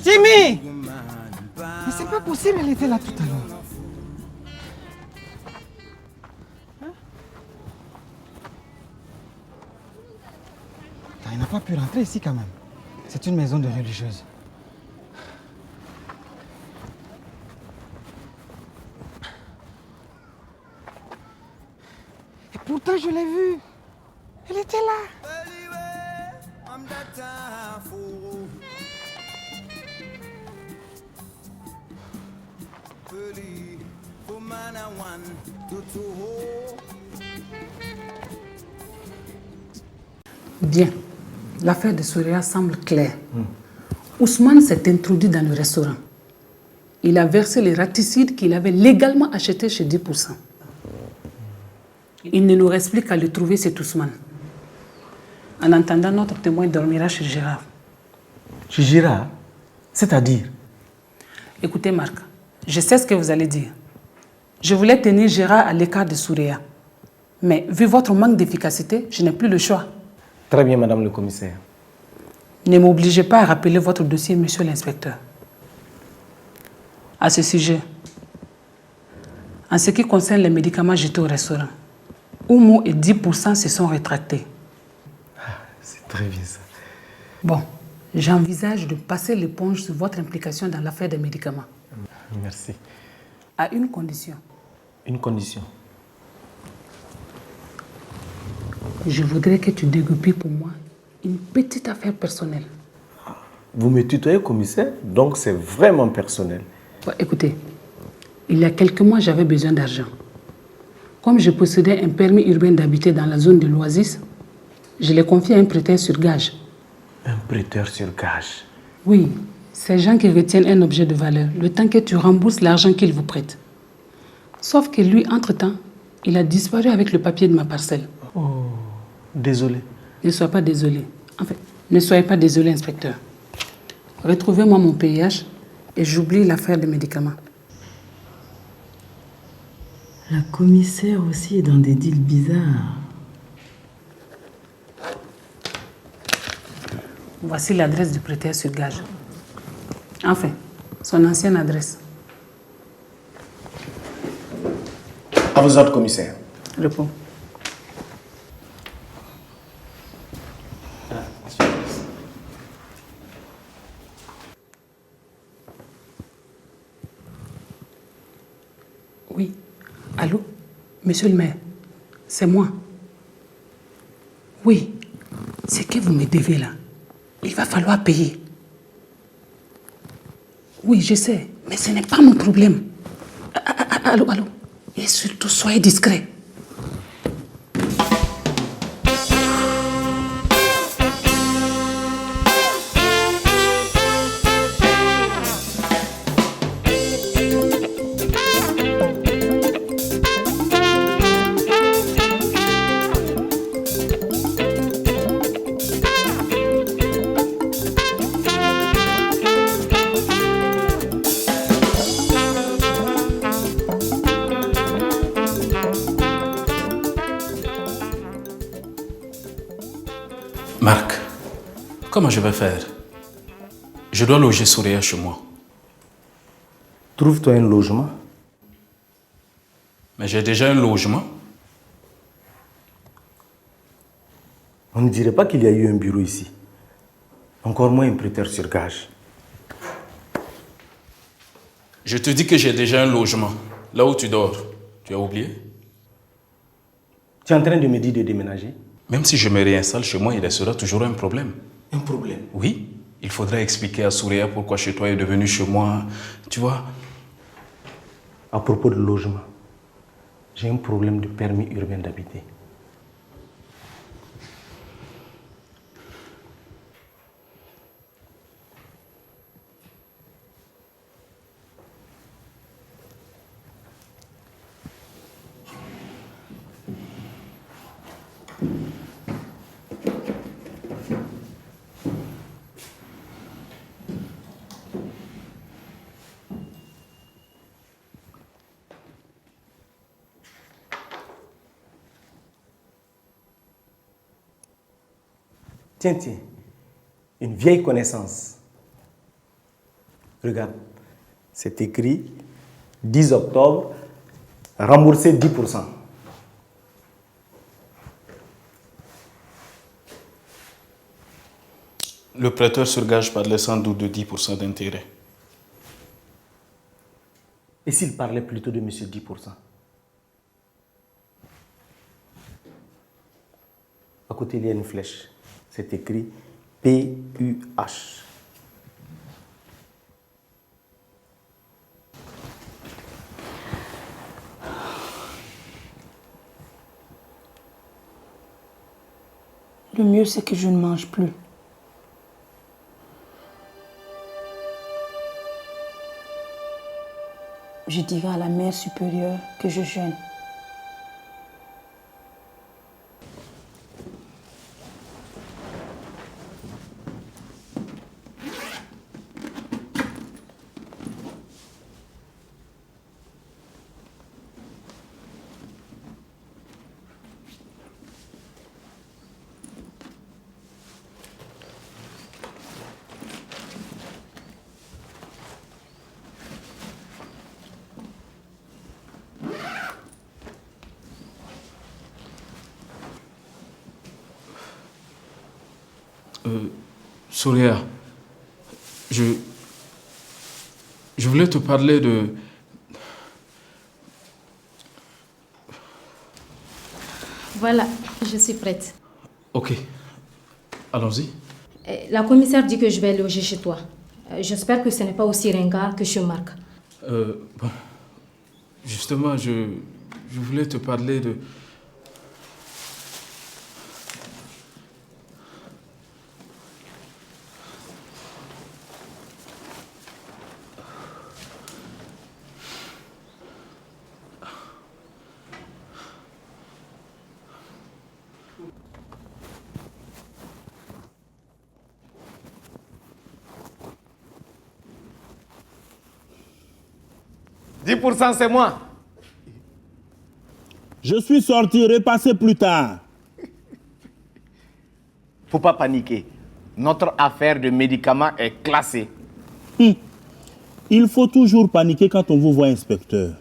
Jimmy! Mais c'est pas possible, elle était là tout à l'heure. Il n'a pas pu rentrer ici quand même. C'est une maison de religieuse. Et pourtant je l'ai vue. Elle était là. Bien. L'affaire de Souria semble claire. Ousmane s'est introduit dans le restaurant. Il a versé les raticides qu'il avait légalement achetés chez 10%. Il ne nous reste plus qu'à le trouver, cet Ousmane. En attendant, notre témoin dormira chez Gérard. Chez Gérard? C'est-à-dire? Écoutez, Marc, je sais ce que vous allez dire. Je voulais tenir Gérard à l'écart de Souria. Mais vu votre manque d'efficacité, je n'ai plus le choix. Très bien, madame le commissaire. Ne m'obligez pas à rappeler votre dossier, monsieur l'inspecteur. À ce sujet, en ce qui concerne les médicaments jetés au restaurant, Oumou et 10% se sont rétractés. C'est très bien ça. Bon, j'envisage de passer l'éponge sur votre implication dans l'affaire des médicaments. Merci. À une condition. Une condition? Je voudrais que tu dégoupilles pour moi une petite affaire personnelle. Vous me tutoyez, commissaire, donc c'est vraiment personnel. Bon, écoutez, il y a quelques mois, j'avais besoin d'argent. Comme je possédais un permis urbain d'habiter dans la zone de l'Oasis, je l'ai confié à un prêteur sur gage. Un prêteur sur gage? Oui, ces gens qui retiennent un objet de valeur, le temps que tu rembourses l'argent qu'ils vous prêtent. Sauf que lui, entre-temps, il a disparu avec le papier de ma parcelle. Oh, désolé. Ne sois pas désolé. En fait, ne soyez pas désolé, inspecteur. Retrouvez-moi mon PIH et j'oublie l'affaire des médicaments. La commissaire aussi est dans des deals bizarres. Voici l'adresse du prêteur sur gage. Enfin, son ancienne adresse. À vos ordres, commissaire. Repos. Oui. Allô? Monsieur le maire, c'est moi. Oui. C'est que vous me devez là. Il va falloir payer. Oui, je sais, mais ce n'est pas mon problème. Allô? Et surtout, soyez discret. Marc, comment je vais faire? Je dois loger Souria chez moi. Trouve-toi un logement. Mais j'ai déjà un logement. On ne dirait pas qu'il y a eu un bureau ici. Encore moins un prêteur sur gage. Je te dis que j'ai déjà un logement. Là où tu dors. Tu as oublié? Tu es en train de me dire de déménager? Même si je me réinstalle chez moi, il restera toujours un problème. Un problème? Oui. Il faudrait expliquer à Souria pourquoi chez toi est devenu chez moi. Tu vois? À propos de logement, j'ai un problème de permis urbain d'habiter. Tiens, tiens, une vieille connaissance. Regarde, c'est écrit 10 octobre, remboursé 10%. Le prêteur sur gage parlait sans doute de 10% d'intérêt. Et s'il parlait plutôt de monsieur 10%? À côté, il y a une flèche. C'est écrit PUH. Le mieux, c'est que je ne mange plus. Je dirai à la mère supérieure que je jeûne. Soria, je voulais te parler de... Voilà, je suis prête. Ok, allons-y. La commissaire dit que je vais loger chez toi. J'espère que ce n'est pas aussi ringard que chez Marc. Bon, justement, je voulais te parler de... C'est moi. Je suis sorti, repassez plus tard. Faut pas paniquer. Notre affaire de médicaments est classée. Il faut toujours paniquer quand on vous voit, inspecteur.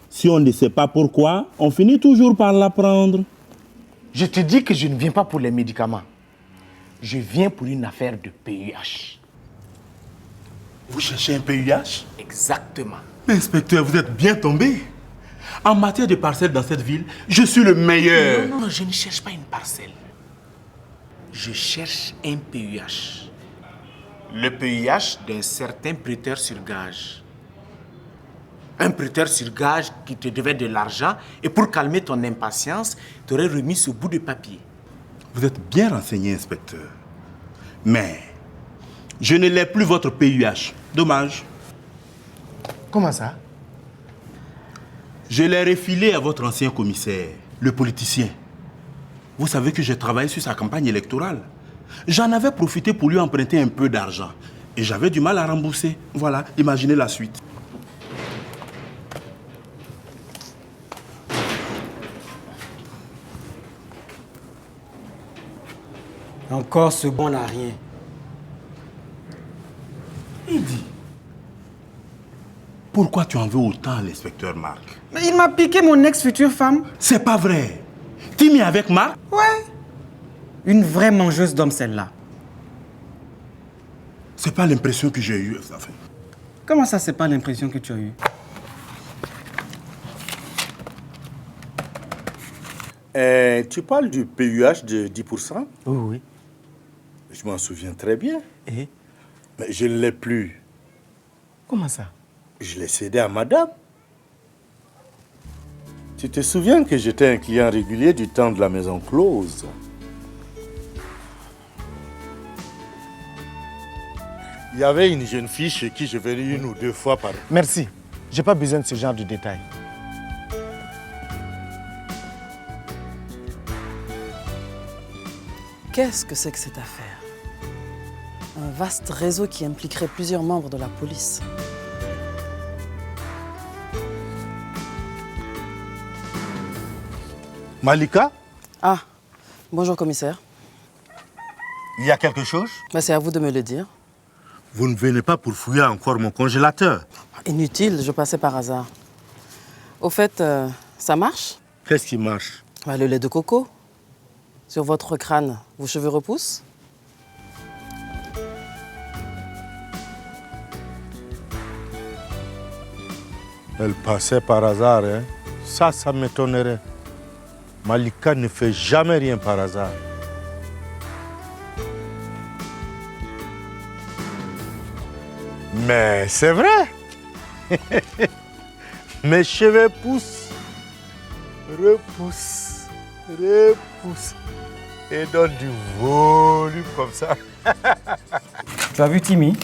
Si on ne sait pas pourquoi, on finit toujours par l'apprendre. Je te dis que je ne viens pas pour les médicaments. Je viens pour une affaire de PUH. Vous cherchez un PUH? Exactement. Mais inspecteur, vous êtes bien tombé. En matière de parcelles dans cette ville, je suis le meilleur. Non, je ne cherche pas une parcelle. Je cherche un PUH. Le PUH d'un certain prêteur sur gage. Un prêteur sur gage qui te devait de l'argent et pour calmer ton impatience, t'aurait remis ce bout de papier. Vous êtes bien renseigné, inspecteur. Mais je ne l'ai plus votre PUH. Dommage. Comment ça? Je l'ai refilé à votre ancien commissaire, le politicien. Vous savez que j'ai travaillé sur sa campagne électorale. J'en avais profité pour lui emprunter un peu d'argent. Et j'avais du mal à rembourser. Voilà, imaginez la suite. Encore ce bon n'a rien. Il dit. Pourquoi tu en veux autant à l'inspecteur Marc? Mais il m'a piqué mon ex-future femme. C'est pas vrai. Timmy avec Marc? Ouais. Une vraie mangeuse d'hommes, celle-là. C'est pas l'impression que j'ai eue, ça fait. Comment ça, c'est pas l'impression que tu as eue? Tu parles du PUH de 10%? Oui. Je m'en souviens très bien. Et? Mais je ne l'ai plus. Comment ça? Je l'ai cédé à madame. Tu te souviens que j'étais un client régulier du temps de la maison close? Il y avait une jeune fille chez qui je venais 1 ou 2 fois par an. Merci. J'ai pas besoin de ce genre de détails. Qu'est-ce que c'est que cette affaire? Un vaste réseau qui impliquerait plusieurs membres de la police. Malika, Ah, bonjour commissaire. il y a quelque chose? Ben, c'est à vous de me le dire. Vous ne venez pas pour fouiller encore mon congélateur. Inutile, je passais par hasard. Au fait, ça marche? Qu'est-ce qui marche? Ben, le lait de coco. Sur votre crâne, vos cheveux repoussent? Elle passait par hasard, hein? Ça m'étonnerait. Malika ne fait jamais rien par hasard. Mais c'est vrai. Mes cheveux poussent, repoussent, repoussent et donnent du volume comme ça. Tu as vu Timmy?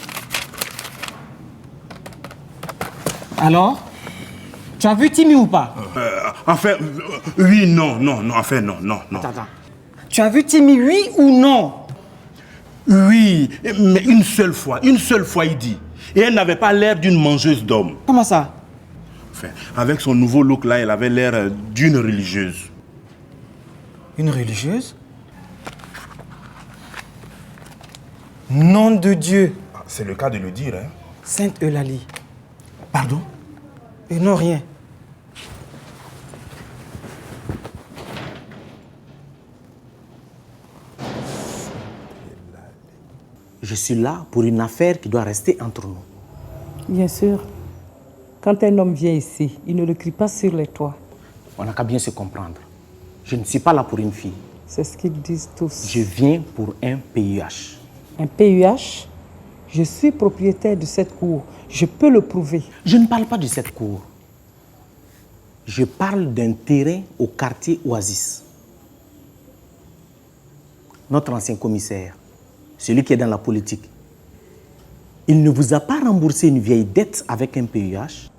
Alors? Tu as vu Timmy ou pas? Enfin, oui, non, enfin, non. Attends. Tu as vu Timmy, oui ou non? Oui, mais une seule fois, il dit. Et elle n'avait pas l'air d'une mangeuse d'hommes. Comment ça? Enfin, avec son nouveau look là, elle avait l'air d'une religieuse. Une religieuse? Nom de Dieu. C'est le cas de le dire, hein. Sainte Eulalie. Pardon? Et non, rien. Je suis là pour une affaire qui doit rester entre nous. Bien sûr. Quand un homme vient ici, il ne le crie pas sur les toits. On n'a qu'à bien se comprendre. Je ne suis pas là pour une fille. C'est ce qu'ils disent tous. Je viens pour un PUH. Un PUH? Je suis propriétaire de cette cour. Je peux le prouver. Je ne parle pas de cette cour. Je parle d'un terrain au quartier Oasis. Notre ancien commissaire, celui qui est dans la politique, il ne vous a pas remboursé une vieille dette avec un PUH?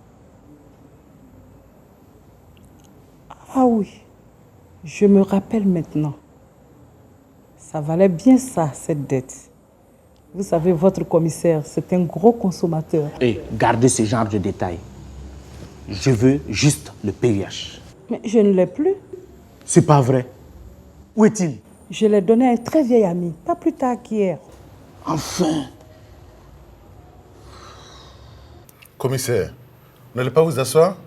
Ah oui, je me rappelle maintenant. Ça valait bien ça, cette dette. Vous savez, votre commissaire, c'est un gros consommateur. Et gardez ce genre de détails. Je veux juste le PUH. Mais je ne l'ai plus. C'est pas vrai. Où est-il? Je l'ai donné à un très vieil ami, pas plus tard qu'hier. Enfin! Commissaire, n'allez pas vous asseoir?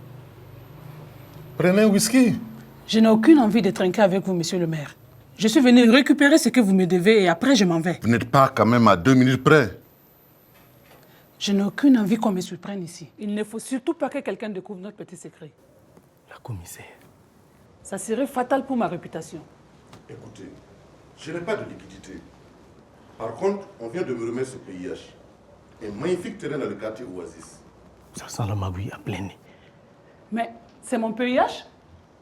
Prenez un whisky. Je n'ai aucune envie de trinquer avec vous, monsieur le maire. Je suis venu récupérer ce que vous me devez et après je m'en vais. Vous n'êtes pas quand même à 2 minutes près. Je n'ai aucune envie qu'on me surprenne ici. Il ne faut surtout pas que quelqu'un découvre notre petit secret. La commissaire. Ça serait fatal pour ma réputation. Écoutez, je n'ai pas de liquidité. Par contre, on vient de me remettre ce PIH. Un magnifique terrain dans le quartier Oasis. Ça sent la magouille à plein nez. Mais c'est mon PIH?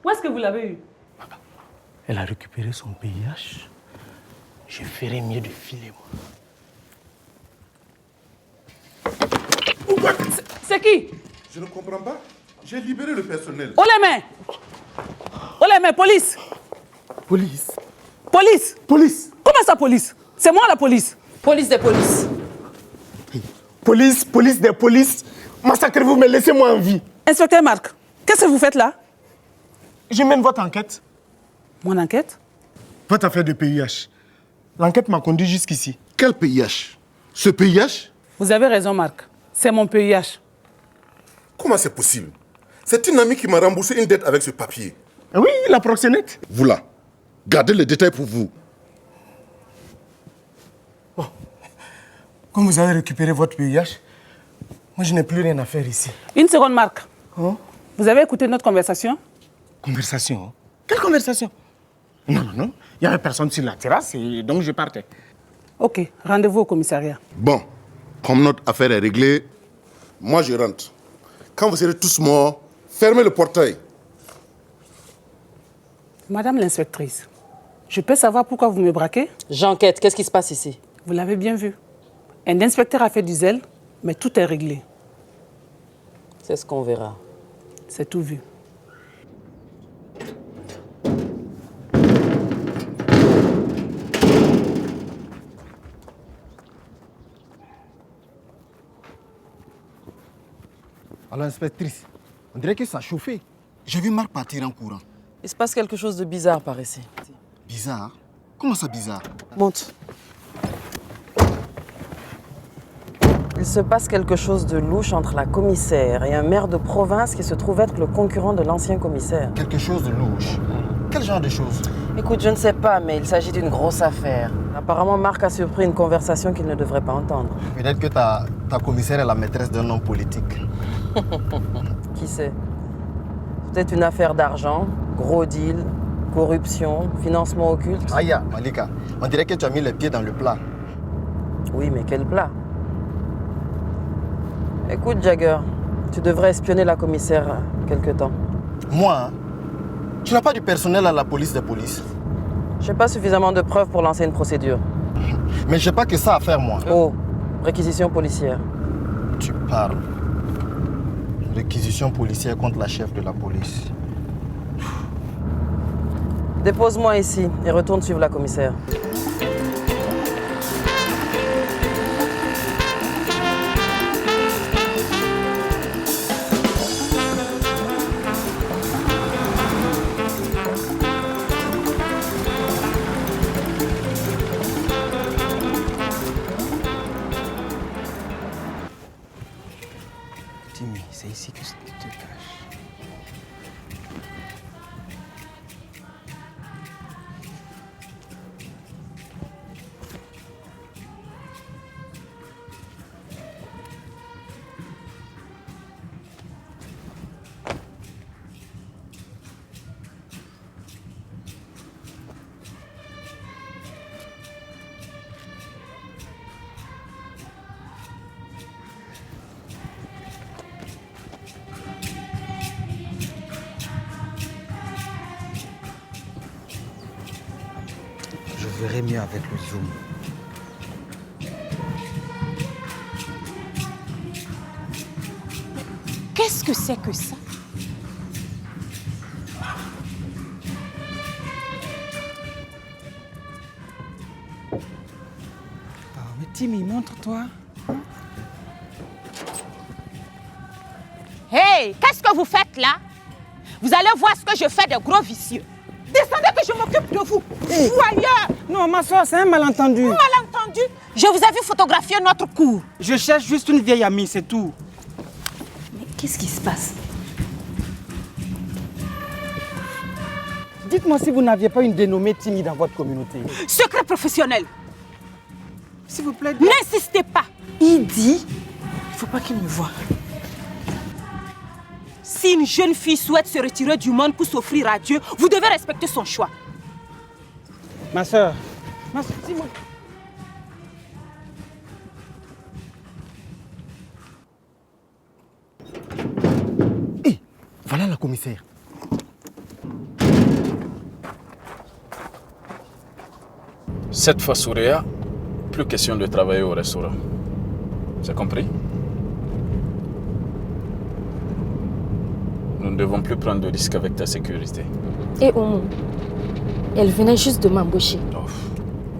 Où est-ce que vous l'avez eu? Elle a récupéré son PIH. Je ferais mieux de filer, moi. C'est qui? Je ne comprends pas. J'ai libéré le personnel. Oh les mains! Oh les mains, police! Police? Police! Police! Comment ça, police? C'est moi la police. Police des polices. Police des polices. Massacrez-vous, mais laissez-moi en vie. Inspecteur Marc, qu'est-ce que vous faites là? Je mène votre enquête. Mon enquête? Votre affaire de PIH. L'enquête m'a conduit jusqu'ici. Quel PIH? Ce PIH? Vous avez raison, Marc. C'est mon PIH. Comment c'est possible? C'est une amie qui m'a remboursé une dette avec ce papier. Oui, la proxénète. Vous là, gardez les détails pour vous. Bon, comme vous avez récupéré votre PIH, moi je n'ai plus rien à faire ici. Une seconde, Marc. Oh? Vous avez écouté notre conversation? Conversation? Quelle conversation? Non. Il n'y avait personne sur la terrasse et donc je partais. Ok, rendez-vous au commissariat. Bon, comme notre affaire est réglée, moi je rentre. Quand vous serez tous morts, fermez le portail. Madame l'inspectrice, je peux savoir pourquoi vous me braquez? J'enquête. Qu'est-ce qui se passe ici? Vous l'avez bien vu. Un inspecteur a fait du zèle, mais tout est réglé. C'est ce qu'on verra. C'est tout vu. Alors, inspectrice, on dirait que ça a chauffé. J'ai vu Marc partir en courant. Il se passe quelque chose de bizarre par ici. Bizarre? Comment ça bizarre? Monte. Il se passe quelque chose de louche entre la commissaire et un maire de province qui se trouve être le concurrent de l'ancien commissaire. Quelque chose de louche? Quel genre de chose? Écoute, je ne sais pas, mais il s'agit d'une grosse affaire. Apparemment, Marc a surpris une conversation qu'il ne devrait pas entendre. Peut-être que ta commissaire est la maîtresse d'un homme politique. Qui sait? Peut-être une affaire d'argent, gros deal, corruption, financement occulte. Aya, Malika, on dirait que tu as mis les pieds dans le plat. Oui, mais quel plat? Écoute, Jagger, tu devrais espionner la commissaire quelque temps. Moi, hein? Tu n'as pas du personnel à la police de police? Je n'ai pas suffisamment de preuves pour lancer une procédure. Mais j'ai pas que ça à faire, moi. Oh, réquisition policière. Tu parles. Réquisition policière contre la chef de la police. Dépose-moi ici et retourne suivre la commissaire. Timmy, c'est ici que tu te caches. Je verrai mieux avec le zoom. Qu'est-ce que c'est que ça? Mais Timmy, montre-toi. Hey, qu'est-ce que vous faites là? Vous allez voir ce que je fais de gros vicieux. Descendez que je m'occupe de vous. Hey. Voyeur. Non, ma soeur, c'est un malentendu. Malentendu? Je vous ai vu photographier notre cours. Je cherche juste une vieille amie, c'est tout. Mais qu'est-ce qui se passe? Dites-moi si vous n'aviez pas une dénommée Timmy dans votre communauté. Secret professionnel. S'il vous plaît. N'insistez pas. Il dit, il ne faut pas qu'il me voie. Si une jeune fille souhaite se retirer du monde pour s'offrir à Dieu, vous devez respecter son choix. Ma soeur, dis-moi. Hé, voilà la commissaire. Cette fois, Souria, plus question de travailler au restaurant. C'est compris? Nous ne devons plus prendre de risques avec ta sécurité. Et Oumou, elle venait juste de m'embaucher.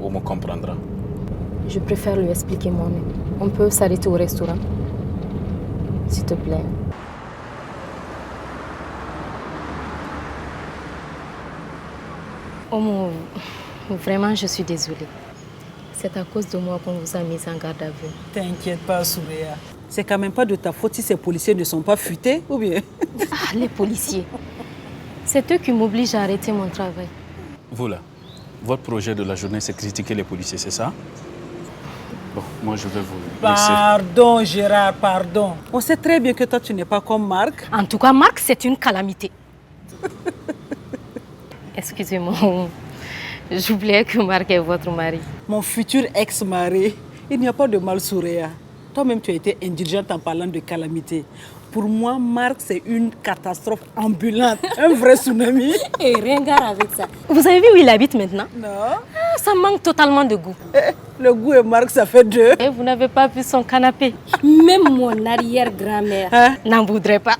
Oumou comprendra. Je préfère lui expliquer moi-même. On peut s'arrêter au restaurant? S'il te plaît. Oumou, vraiment, je suis désolée. C'est à cause de moi qu'on vous a mis en garde à vue. T'inquiète pas, Souria. C'est quand même pas de ta faute si ces policiers ne sont pas futés, ou bien? Ah, les policiers. C'est eux qui m'obligent à arrêter mon travail. Vous là, votre projet de la journée, c'est critiquer les policiers, c'est ça? Bon, moi je vais vous laisser. Pardon, Gérard, pardon. On sait très bien que toi, tu n'es pas comme Marc. En tout cas, Marc, c'est une calamité. Excusez-moi. J'oubliais que Marc est votre mari. Mon futur ex-mari. Il n'y a pas de mal, Souria. Toi-même, tu as été indulgente en parlant de calamité. Pour moi, Marc, c'est une catastrophe ambulante. Un vrai tsunami. Et ringard avec ça. Vous avez vu où il habite maintenant? Non. Ah, ça manque totalement de goût. Le goût et Marc, ça fait deux. Et vous n'avez pas vu son canapé? Même mon arrière-grand-mère n'en voudrait pas.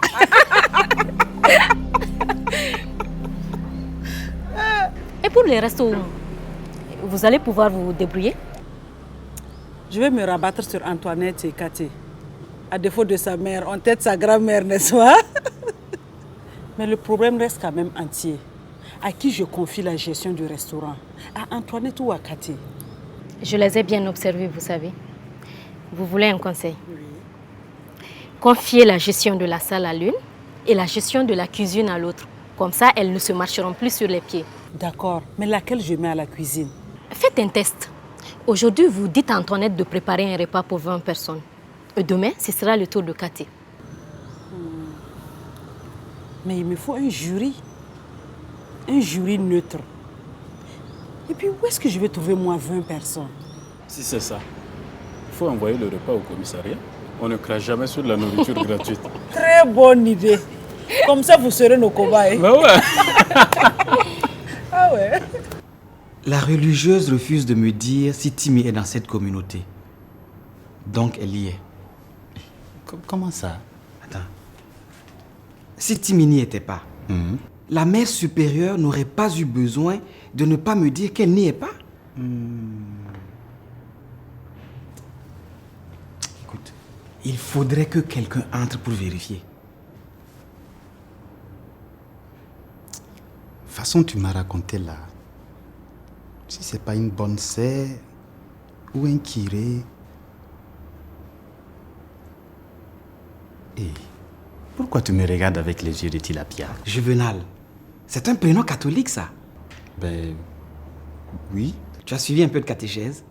Et pour les restos, vous allez pouvoir vous débrouiller? Je vais me rabattre sur Antoinette et Cathy. À défaut de sa mère, on tête sa grand-mère, n'est-ce pas? Mais le problème reste quand même entier. À qui je confie la gestion du restaurant? À Antoinette ou à Cathy? Je les ai bien observés, vous savez. Vous voulez un conseil? Oui. Confiez la gestion de la salle à l'une et la gestion de la cuisine à l'autre. Comme ça, elles ne se marcheront plus sur les pieds. D'accord, mais laquelle je mets à la cuisine? Faites un test. Aujourd'hui, vous dites à Antoinette de préparer un repas pour 20 personnes. Et demain, ce sera le tour de Cathy. Mais il me faut un jury. Un jury neutre. Et puis, où est-ce que je vais trouver, moi, 20 personnes? Si c'est ça, il faut envoyer le repas au commissariat. On ne crache jamais sur la nourriture gratuite. Très bonne idée. Comme ça, vous serez nos cobayes. Ben ouais. Ah ouais. La religieuse refuse de me dire si Timmy est dans cette communauté. Donc elle y est. Comment ça? Attends. Si Timmy n'y était pas, la mère supérieure n'aurait pas eu besoin de ne pas me dire qu'elle n'y est pas. Écoute, il faudrait que quelqu'un entre pour vérifier. De toute façon, tu m'as raconté là. Si c'est pas une bonne sœur ou un curé. Et pourquoi tu me regardes avec les yeux de tilapia? Juvenal, c'est un prénom catholique ça? Ben oui. Tu as suivi un peu de catéchèse?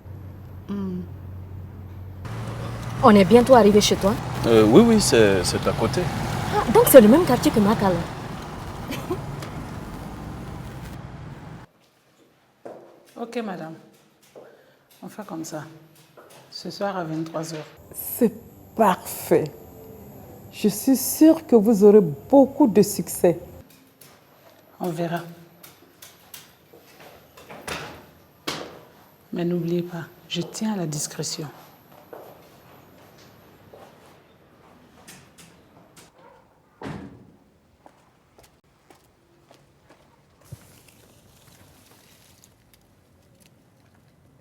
On est bientôt arrivé chez toi? Oui, c'est à côté. Ah, donc c'est le même quartier que Makala. Ok, madame. On fait comme ça. Ce soir à 23h. C'est parfait. Je suis sûre que vous aurez beaucoup de succès. On verra. Mais n'oubliez pas, je tiens à la discrétion.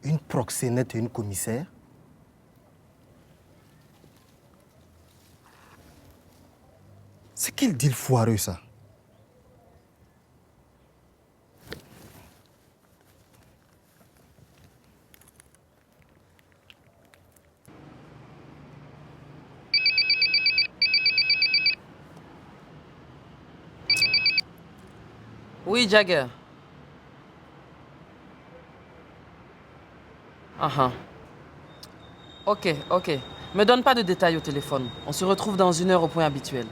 Une proxénète et une commissaire? C'est quel deal foireux ça? Oui, Jagger. Ok. Me donne pas de détails au téléphone. On se retrouve dans 1 heure au point habituel.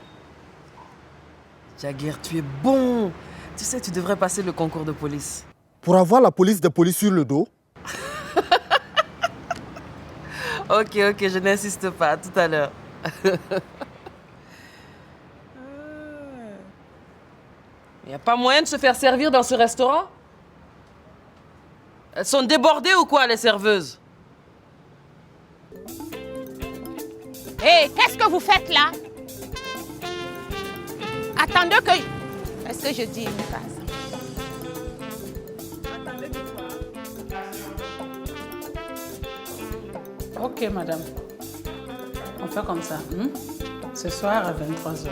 Jagger, tu es bon. Tu sais, tu devrais passer le concours de police. Pour avoir la police des polices sur le dos? Ok, je n'insiste pas. À tout à l'heure. Il n'y a pas moyen de se faire servir dans ce restaurant? Elles sont débordées ou quoi, les serveuses? Hé, qu'est-ce que vous faites là? Attendez que... Est-ce que je dis une phrase? Ok, madame. On fait comme ça. Ce soir à 23h.